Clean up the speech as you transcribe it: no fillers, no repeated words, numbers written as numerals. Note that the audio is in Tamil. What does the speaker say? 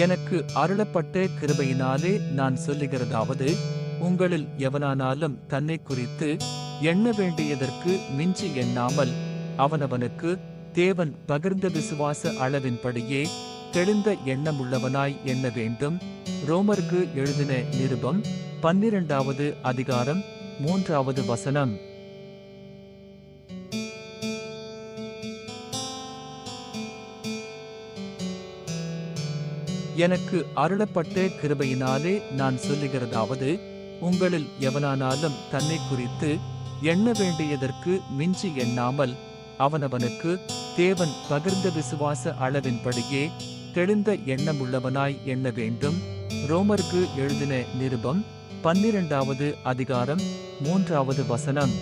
எனக்கு அருளப்பட்ட கிருபையினாலே நான் சொல்லுகிறதாவது, உங்களில் எவனானாலும் தன்னை குறித்து எண்ண வேண்டியதற்கு மிஞ்சி எண்ணாமல், அவனவனுக்கு தேவன் பகிர்ந்த விசுவாச அளவின்படியே தெளிந்த எண்ணமுள்ளவனாய் எண்ண வேண்டும். ரோமருக்கு எழுதின நிருபம் 12வது அதிகாரம் 3வது வசனம். எனக்கு அருளப்பட்ட கிருபையினாலே நான் சொல்லுகிறதாவது, உங்களில் எவனானாலும் தன்னை குறித்து எண்ண வேண்டியதற்கு மிஞ்சி எண்ணாமல், அவனவனுக்கு தேவன் பகிர்ந்த விசுவாச அளவின்படியே தெளிந்த எண்ணமுள்ளவனாய் எண்ண வேண்டும். ரோமருக்கு எழுதின நிருபம் 12வது அதிகாரம் 3வது வசனம்.